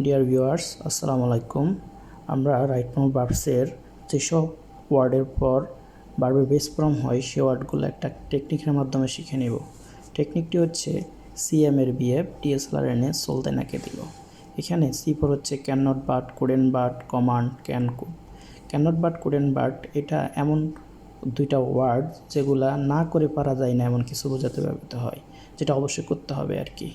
Dear viewers, আসসালামু আলাইকুম। আমরা রাইট নাও ভার্বসের যেসব ওয়ার্ডের পর ভার্বের বেস ফর্ম হয় সেই ওয়ার্ডগুলো একটা টেকনিকের মাধ্যমে শিখে নেব। টেকনিকটি হচ্ছে সিএম এর বিহেভ ডিএসএলআর এনে চলতে নাকে দিল। এখানে সি ফর হচ্ছে can not but, couldn't but, command, can could. Can not but, couldn't but এটা এমন দুইটা ওয়ার্ড যেগুলা না করে পারা যায় না এমন কিছু বোঝাতে ব্যবহৃত হয়, যেটা অবশ্যই করতে হবে আর কি।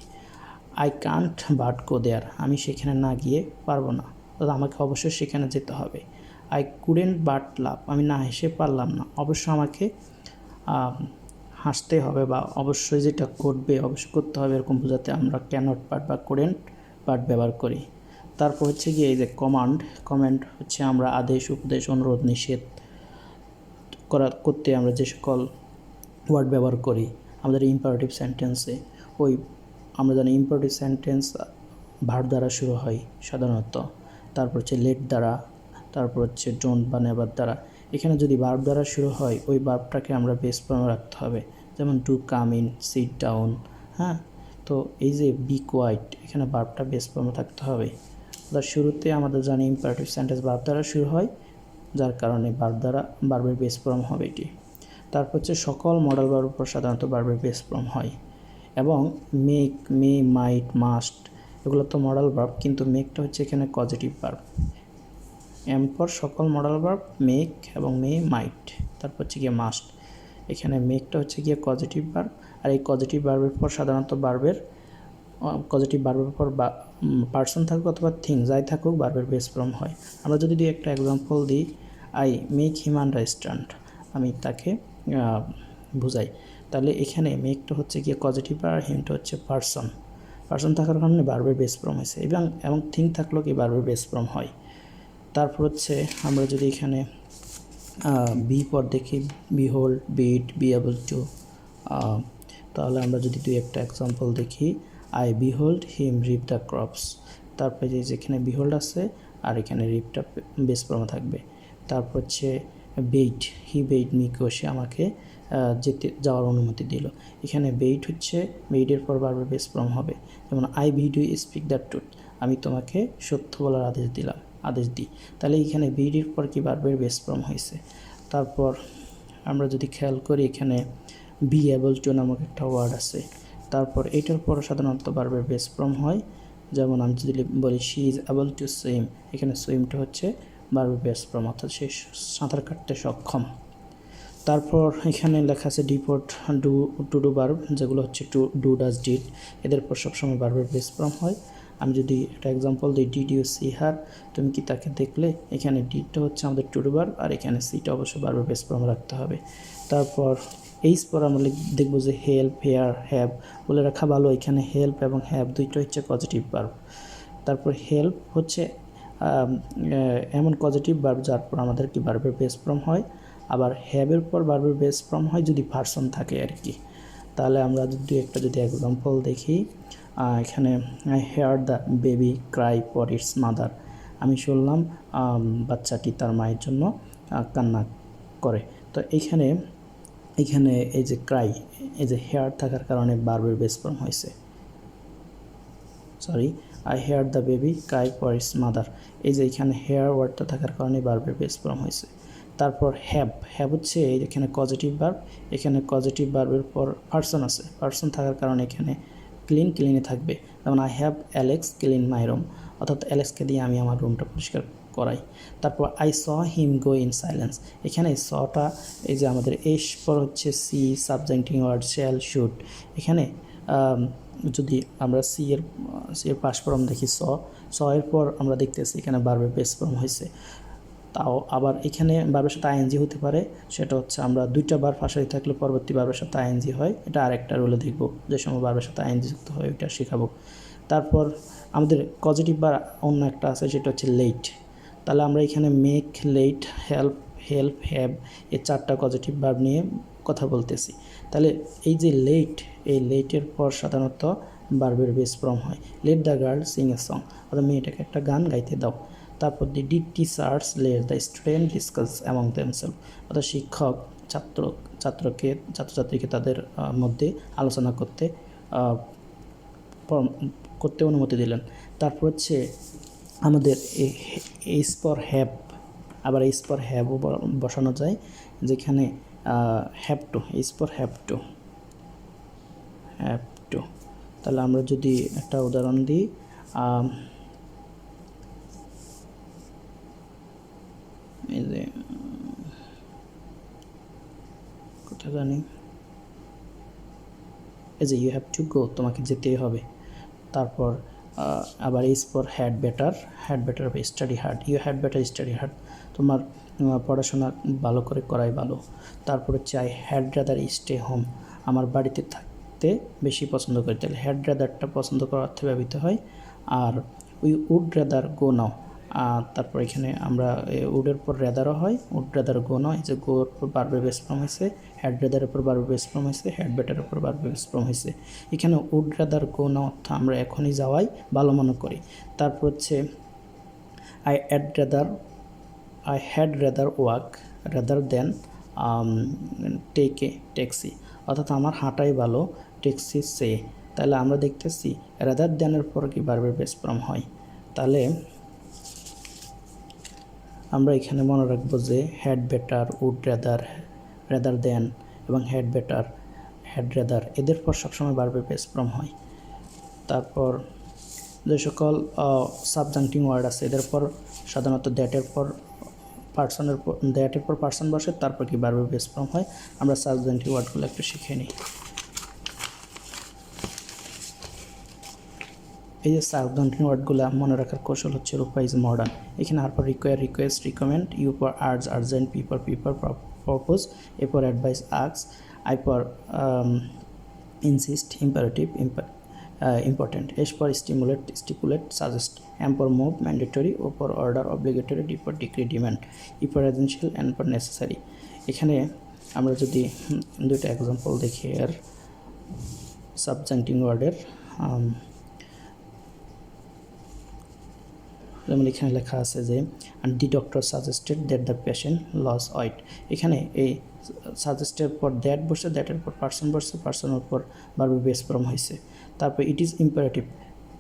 আই কান্ট বাট গো দেয়ার, আমি সেখানে না গিয়ে পারবো না, তবে আমাকে অবশ্যই সেখানে যেতে হবে। আই কুডেন্ট বাট লাভ, আমি না হেসে পারলাম না, অবশ্যই আমাকে হাসতে হবে বা অবশ্যই যেটা ঘটবে অবশ্যই করতে হবে, এরকম বোঝাতে আমরা ক্যানট বাট বা কুডেন্ট বাট ব্যবহার করি। তারপর হচ্ছে গিয়ে এই যে কমান্ড হচ্ছে আমরা আদেশ, উপদেশ, অনুরোধ, নিষেধ করতে আমরা যে সকল ওয়ার্ড ব্যবহার করি আমাদের ইম্পারেটিভ সেন্টেন্সে। আমরা জানি ইম্পারেটিভ সেন্টেন্স ভার্ব দ্বারা শুরু হয় সাধারণত, তারপর হচ্ছে লেট দ্বারা, তারপর হচ্ছে ডোন্ট বা নেভার দ্বারা। এখানে যদি ভার্ব দ্বারা শুরু হয় ওই ভার্বটাকে আমরা বেস ফর্মে রাখতে হবে, যেমন to come in, sit down. হ্যাঁ, তো এই যে বি কোয়াইট, এখানে ভার্বটা বেস ফর্মে থাকতে হবে। তার শুরুতে আমাদের জানি ইম্পারেটিভ সেন্টেন্স ভার্ব দ্বারা শুরু হয়, যার কারণে ভার্বের বেস ফর্ম হবে এটি। তারপর হচ্ছে সকল মডেল ভার্বের উপর সাধারণত ভার্বের বেস ফর্ম হয়, এবং মেক, মে, মাইট, মাস্ট এগুলো তো মডেল ভার্ব, কিন্তু মেকটা হচ্ছে এখানে পজিটিভ ভার্ব। এম ফর সকল মডেল ভার্ব, মেক এবং মে, মাইট। তারপর হচ্ছে গিয়ে মাস্ট, এখানে মেকটা হচ্ছে গিয়ে পজিটিভ ভার্ব, আর এই পজিটিভ ভার্বের পর সাধারণত পজিটিভ ভার্বের পর পার্সন থাকুক অথবা থিং যাই থাকুক ভার্বের বেস ফর্ম হয়। আমরা যদি একটা এক্সাম্পল দিই, আই মেক হিম আন্ডারস্ট্যান্ড, আমি তাকে বুঝাই, তাহলে এখানে মেকটা হচ্ছে গিয়ে পজিটিভ আর হিমটা হচ্ছে পার্সন থাকার কারণে ভার্বের বেস ফর্ম হয়েছে, এবং থিং থাকলেও কি ভার্বের বেস ফর্ম হয়। তারপর হচ্ছে আমরা যদি এখানে বি পর দেখি, behold, bid, be able to, তাহলে আমরা যদি একটা এক্সাম্পল দেখি, I behold him reap the crops. তারপরে যেখানে বিহোল্ড আছে আর এখানে রিপটা বেস ফর্মে থাকবে। তারপর হচ্ছে বেইট, হি বেইট মি, সে আমাকে যাওয়ার অনুমতি দিল। এখানে বেইট হচ্ছে, বেইটের পর ভার্বের বেস ফর্ম হবে, যেমন I bid you speak the truth, আমি তোমাকে সত্য বলার আদেশ দিই। তাহলে এখানে বিডের পর কি ভার্বের বেস ফর্ম হয়েছে। তারপর আমরা যদি খেয়াল করি, এখানে বি এবল টু নামক একটা ওয়ার্ড আছে, তারপর এটার পর সাধারণত ভার্বের বেস ফর্ম হয়। যেমন আমি যদি বলি she is able to swim, এখানে সুইমটা হচ্ছে ভার্বের বেস ফর্ম, অর্থাৎ সে সাঁতার কাটতে সক্ষম। তারপর এখানে লেখা আছে ডিপোর্ট, টু ডু ভার্ব, যেগুলো হচ্ছে টু, ডু, ডাজ, ডিড, এদের পর সবসময় ভার্বের বেস ফর্ম হয়। আমি যদি একটা এক্সাম্পল দিই, ডিড ইউ সি হার, তুমি কি তাকে দেখলে, এখানে ডিডটা হচ্ছে আমাদের টু ডু ভার্ব, আর এখানে সিটা অবশ্যই ভার্বের বেস ফর্ম রাখতে হবে। তারপর এইচ পর আমরা দেখবো যে হেল্প, হেয়ার, হ্যাভ বলে রাখা ভালো, এখানে হেল্প এবং হ্যাভ দুইটা হচ্ছে পজিটিভ ভার্ব। তারপর হেল্প হচ্ছে এমন পজিটিভ ভার্ব যার পর আমাদের কি ভার্বের বেস ফর্ম হয়, আবার হ্যাভের পর ভার্বের বেস ফর্ম হয় যদি পার্সন থাকে আর কি। তাহলে আমরা যদি এক্সাম্পল দেখি, এখানে I hear the baby cry for its mother, আমি শুনলাম বাচ্চাটি তার মায়ের জন্য কান্না করে। তো এখানে এই যে ক্রাই, এই যে হেয়ার থাকার কারণে ভার্বের বেস ফর্ম হয়েছে, I hear the baby cry for its mother, এই যে এখানে হেয়ার ওয়ার্ডটা থাকার কারণে ভার্বের বেস ফর্ম হয়েছে। তারপর হ্যাভ হচ্ছে এখানে পজিটিভ ভার্ব, এখানে পজিটিভ ভার্বের পর পার্সন আছে, পার্সন থাকার কারণে এখানে ক্লিনে থাকবে, যেমন I have Alex clean my room, অর্থাৎ অ্যালেক্সকে দিয়ে আমি আমার রুমটা পরিষ্কার করাই। তারপর I saw him go in silence, এখানে সটা এই যে আমাদের এস পর হচ্ছে সি, সাবজেক্টিং ওয়ার্ড শ্যাল, শুড, এখানে যদি আমরা সি এর পাস ফর্ম দেখি স এর পর আমরা দেখতেছি এখানে ভার্বের বেস ফর্ম হয়েছে। তাও আবার এখানে ভার্বের সাথে আইএনজি হতে পারে, সেটা হচ্ছে আমরা দুইটা ভার্ব পাশাপাশি থাকলে পরবর্তী ভার্বের সাথে আইএনজি হয়, এটা আরেকটা রুলে দেখব, যে সময় ভার্বের সাথে আইএনজি যুক্ত হয় ওইটা শেখাবো। তারপর আমাদের পজিটিভ ভার্ব অন্য একটা আছে, সেটা হচ্ছে লেট। তাহলে আমরা এখানে মেক, লেট, হেল্প, হ্যাভ এই চারটা পজিটিভ ভার্ব নিয়ে কথা বলতেছি। তাহলে এই যে এই লেটের পর সাধারণত ভার্বের বেস ফর্ম হয়, let the girl sing a song, অর্থাৎ মেয়েটাকে একটা গান গাইতে দাও। তারপর did teachers let the student discuss among themselves, অর্থাৎ শিক্ষক ছাত্রছাত্রীকে তাদের মধ্যে আলোচনা করতে অনুমতি দিলেন। তারপর হচ্ছে আমাদের এইচ ফর হ্যাভ, আবার এইচ ফর হ্যাভও বসানো যায়, যেখানে have to, H for have to, have to. তাহলে আমরা যদি একটা উদাহরণ দিই, এই যে কোথায় জানি, এই যে ইউ হ্যাভ টু গো, তোমাকে যেতেই হবে। তারপর আবার is for had better, had better হবে study hard, you had better study hard, তোমার পড়াশোনা ভালো করে করাই ভালো। তারপর হচ্ছে I had rather stay home, আমার বাড়িতে থাকতে বেশি পছন্দ করি, তাহলে হ্যাড রাদারটা পছন্দ করার অর্থে ব্যবহৃত হয়। আর উই উড রাদার গো নাও, তারপর এখানে আমরা উডের পর রেদারও হয়, উড রেদার গো নাও, এই যে গোর পর বারবার বেস ফর্ম হয়েছে, হ্যাড রেদারের উপর বারবার বেস ফর্ম হয়েছে, হ্যাড বেটারের উপর বারবার বেস ফর্ম হয়েছে। এখানে উড রেদার গো নাও অর্থ আমরা এখনই যাওয়াই ভালো মনে করি। তারপর হচ্ছে I had rather walk rather than take a taxi, অর্থাৎ আমার হাঁটাই ভালো ট্যাক্সি সে। তাহলে আমরা দেখতেছি রেদার দেনের পর কি বারবার বেস ফর্ম হয়। তাহলে আমরা এখানে মনে রাখবো যে had better, would rather than এবং হ্যাড বেটার, হ্যাড রেদার এদের পর সবসময় বারবার বেস ফর্ম হয়। তারপর যে সকল সাবজাংটিং ওয়ার্ড আছে এদের পর সাধারণত দ্যাটের পর পার্সন বসে, তারপর কি বারবার বেস ফর্ম হয়। আমরা সাবজাংটিং ওয়ার্ডগুলো একটু শিখে নিই। এই যে সাবজাংটিং ওয়ার্ডগুলো মনে রাখার কৌশল হচ্ছে রূপা ইজ মডার্ন, এখানে R for require, request, recommend, U for urge, urgent, P for purpose, A for advise, আক্স, I for insist, imperative, important, S for stimulate, stipulate, suggest, M for move, mandatory, O for order, obligatory, D for decree, demand, E for essential, N পর necessary. এখানে আমরা যদি দুইটা example দেখি এর সাবজাংটিং ওয়ার্ডের, যেমন এখানে লেখা আছে যে the doctor suggested that the patient lose weight, এখানে এই সাজেস্টের পর দ্যাট বসে, দ্যাটের পর পার্সন বসে, পার্সনের পর বারবার বেস ফর্ম হয়েছে। তারপর ইট ইজ ইম্পারেটিভ,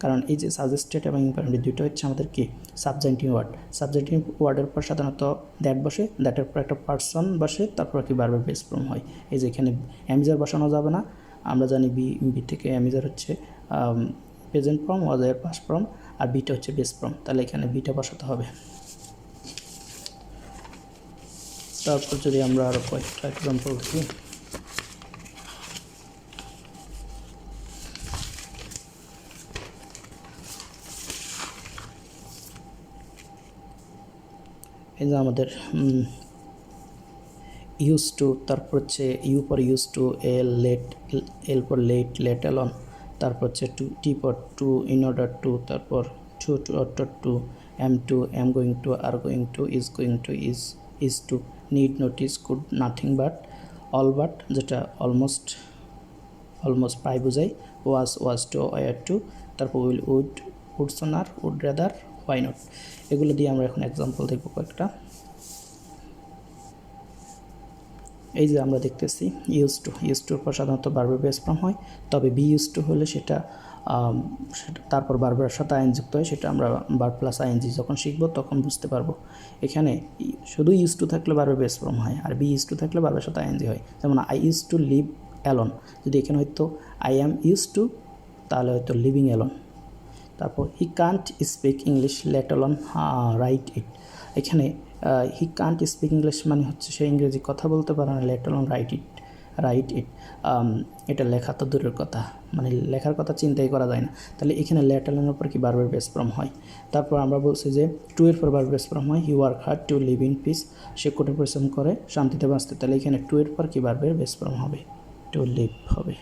কারণ এই যে সাজেস্টেড এবং ইম্পারেটিভ দুটো হচ্ছে আমাদের কি সাবজেক্টিভ ওয়ার্ড। সাবজেক্টিভ ওয়ার্ডের পর সাধারণত দ্যাট বসে, দ্যাটের পর একটা পার্সন বসে, তারপর কি বারবার বেস ফর্ম হয়। এই যে এখানে অ্যামিজার বসানো যাবে না, আমরা জানি বি থেকে অ্যামিজার হচ্ছে প্রেজেন্ট ফর্ম, ওয়াজ এর পাস্ট ফর্ম, আর বিটা হচ্ছে বেস ফর্ম, তাহলে এখানে বিটা বসাতে হবে। তারপর যদি আমরা আরও কয়েকটা এক্সাম্পল দেখি, এই যে আমাদের ইউজ টু, তারপর হচ্ছে ইউ পর ইউজ টু, এল পর লেট অ্যালন, তারপর হচ্ছে টি পর টু, ইন অর্ডার টু, তারপর to order to, am going to, are going to, is going to, is to, need, notice, could, nothing but, all but যেটা অলমোস্ট প্রায় বোঝায়, ওয়াজ টু, ওয়ার টু, তারপর would sooner, would rather, why not. এগুলো দিয়ে আমরা এখন example দেখব কয়েকটা। এই যে আমরা দেখতেছি ইউজ টুর পর সাধারণত বারবার বেস ফর্ম হয়, তবে বি ইউজ টু হলে সেটা তারপর বারবার সাথে আইন যুক্ত হয়, সেটা আমরা বার প্লাস আইএনজি যখন শিখবো তখন বুঝতে পারবো। এখানে শুধু ইউজ টু থাকলে বারবার বেস ফর্ম হয়, আর বি ইউজ টু থাকলে বারবার সাথে আইএনজি হয়। যেমন I use to live alone, যদি এখানে হয়তো আই অ্যাম ইউজ টু, তাহলে হয়তো লিভিং অ্যালোন। তারপর he can't speak English let alone write it, এখানে হি কান্ট স্পিক ইংলিশ মানে হচ্ছে সে ইংরেজি কথা বলতে পারে না, লেট অ্যালোন রাইট ইট, এটা লেখা তো দূরের কথা, মানে লেখার কথা চিন্তাই করা যায় না। তাহলে এখানে লেট অ্যালোনের উপর কি বারবার বেস ফর্ম হয়। তারপর আমরা বলছি যে টু এর পর বারবার বেস ফর্ম হয়, he work hard to live in peace, সে কঠোর পরিশ্রম করে শান্তিতে বাঁচতে, তাহলে এখানে টু এর পর কি বারবার বেস ফর্ম হবে, টু লিভ হবে।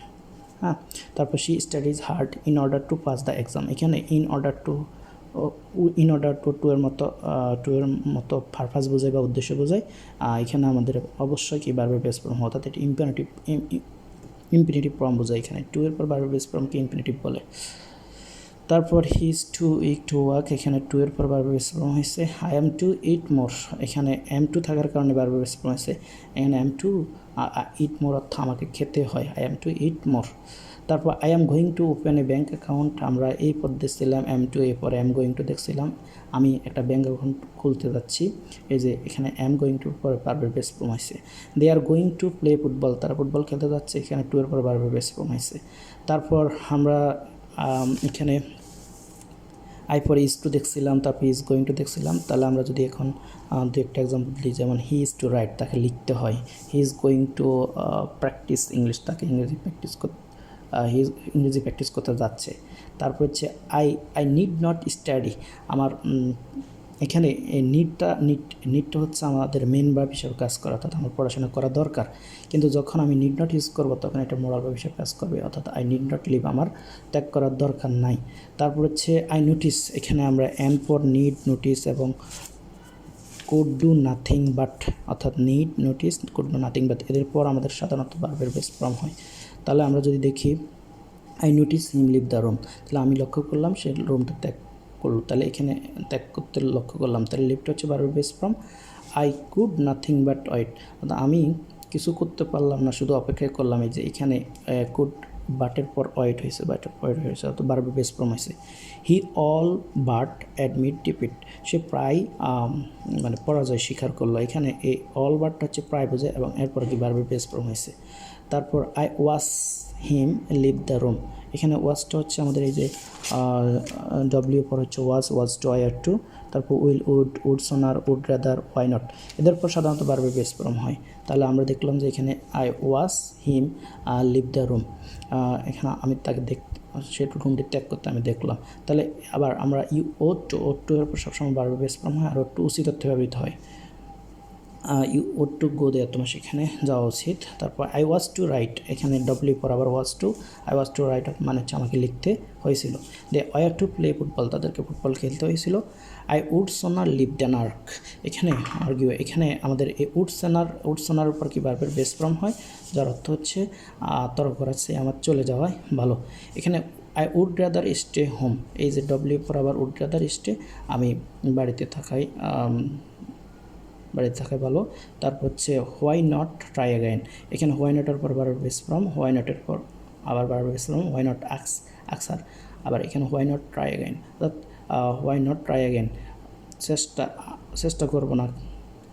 হ্যাঁ, তারপর she studies hard in order two pass the exam, এখানে ইন অর্ডার টু টু এর মতো পারপাস বোঝায় বা উদ্দেশ্য বোঝায়। এখানে আমাদের অবশ্যই কি বারবার বেস ফর্ম, অর্থাৎ এটা ইনফিনিটিভ ফর্ম বোঝায়, এখানে টু এর পর বারবার বেস ফর্মকে ইনফিনিটিভ বলে। তারপর he is to eat to work, এখানে টু এর পর বারবার বেস ফর্ম হয়েছে। I am to eat more, এখানে এম টু থাকার কারণে বারবার বেস ফর্ম হয়েছে। এখানে এম টু ইট মোর অর্থ আমাকে খেতে হয়, আই এম টু ইট মোর। তারপর I am going to open A bank account, আমরা এই পদ দেখছিলাম এম টু, এরপরে এম গোয়িং টু দেখছিলাম আমি একটা ব্যাঙ্ক অ্যাকাউন্ট খুলতে যাচ্ছি। এই যে এখানে এম গোয়িং টুর পরে ভার্বের বেস ফর্ম হয়েছে। They are going to play football, তারা ফুটবল খেলতে যাচ্ছে, এখানে টু এর পরে ভার্বের বেস ফর্ম হয়েছে। তারপর আমরা এখানে আই ফর ইজ টু দেখছিলাম, তারপর ইজ গোয়িং টু দেখছিলাম। তাহলে আমরা যদি এখন দু একটা এক্সাম্পল দিই, যেমন হি ইজ টু রাইট, তাকে লিখতে হয়। He is going two practice English, তাকে ইংরেজি প্র্যাকটিস করতে যাচ্ছে। তারপর হচ্ছে আই নিড নট স্টাডি, আমার এখানে এই নিডটা হচ্ছে আমাদের মেন ভার্ব হিসেবে কাজ করা, অর্থাৎ আমার পড়াশোনা করা দরকার। কিন্তু যখন আমি নিড নট ইউজ করবো তখন এটা মোরাল ভার্ব হিসেবে কাজ করবে, অর্থাৎ আই নিড নট লিভ, আমার ত্যাগ করার দরকার নাই। তারপর হচ্ছে আই নোটিস, এখানে আমরা এম ফর নিড, নোটিস এবং কুড ডু নাথিং বাট, অর্থাৎ need, notice, could do nothing but, এদের পর আমাদের সাধারণত ভার্বের বেস ফর্ম হয়। তাহলে আমরা যদি দেখি I notice him leave the room, তাহলে আমি লক্ষ্য করলাম সে রুমটা ত্যাগ করলো, তাহলে এখানে ত্যাগ করতে লক্ষ্য করলাম, তাহলে লিভটা হচ্ছে ভার্বের base form. I could nothing but wait, অর্থাৎ আমি কিছু করতে পারলাম না, শুধু অপেক্ষা করলাম। এই যে এখানে কুড বাটের পর ওয়েট হয়েছে, অর্থাৎ ভার্বের বেস ফর্ম হয়েছে। He all but admit defeat, সে প্রায় মানে পরাজয় স্বীকার করলো, এখানে এই অল বাটটা হচ্ছে প্রায় বোঝায় এবং এরপর কি ভার্বের বেস ফর্ম হয়েছে। তারপর I watch him leave the room, এখানে ওয়াচটা হচ্ছে আমাদের এই যে ডব্লিউ পর হচ্ছে ওয়াজ টু আয়ার টু, তারপর will, would sooner, would rather, why not, এদের পর সাধারণত ভার্বের বেস ফর্ম হয়। তাহলে আমরা দেখলাম যে এখানে I watch him leave the room, এখানে আমি তাকে সে রুমটি ত্যাগ করতে আমি দেখলাম। তাহলে আবার আমরা ইউ ও টু এর পর সবসময় ভার্বের বেস ফর্ম হয়, আর ও টু উচিত অর্থে ব্যবহৃত হয়। You ought to go there, তোমার সেখানে যাওয়া উচিত। তারপর আই ওয়াজ টু রাইট, এখানে ডব্লিউ পর আবার was to, I was to write মানে হচ্ছে আমাকে লিখতে হয়েছিল। They were to play football, তাদেরকে ফুটবল খেলতে হয়েছিল। I would sooner leave than argue, এখানে আর্গিউ, এখানে আমাদের এই উড সোনার উপর কি ভার্বের বেস ফর্ম হয়, যার অর্থ হচ্ছে তর্ক করাচ্ছে আমার চলে যাওয়াই ভালো। এখানে I would rather stay home, এই যে ডব্লিউ পর আবার উড রাদার স্টে, আমি বাড়িতে থাকাই ভালো। তারপর হচ্ছে হোয়াই নট ট্রাই অ্যাগেন, এখানে হোয়াই নটের পর ভার্বের বেস ফর্ম, হোয়াই নটের পর আবার ভার্বের বেস ফর্ম, হোয়াই নট আক্সার, আবার এখানে হোয়াই নট ট্রাই অ্যাগেন, অর্থাৎ হোয়াই নট ট্রাই অ্যাগেন, চেষ্টা করবো না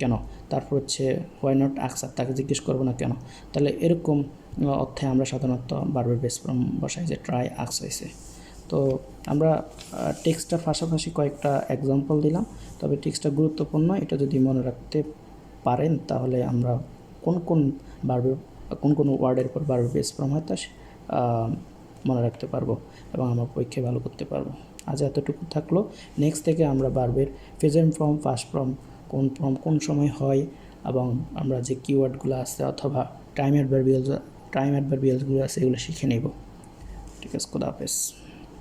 কেন। তারপর হচ্ছে হোয়াই নট আক্সার, তাকে জিজ্ঞেস করবো না কেন। তাহলে এরকম অর্থে আমরা সাধারণত ভার্বের বেস ফর্ম বসাই, যে ট্রাই আক্স হয়েছে। তো আমরা টেক্সটটার পাশাপাশি কয়েকটা এক্সাম্পল দিলাম, তবে টেক্সটটা গুরুত্বপূর্ণ, এটা যদি মনে রাখতে পারেন তাহলে আমরা কোন ওয়ার্ডের পর ভার্বের বেস ফর্ম হয় তা মনে রাখতে পারবো এবং আমরা পরীক্ষায় ভালো করতে পারবো। আজ এতটুকু থাকলো। নেক্সট থেকে আমরা ভার্বের প্রেজেন্ট ফর্ম, পাস্ট ফর্ম, কোন সময় হয় এবং আমরা যে কিওয়ার্ডগুলো আছে অথবা টাইম অ্যাডভার্বিয়ালসগুলো আছে এগুলো শিখে নেব। ঠিক আছে, খোদা হাফেজ।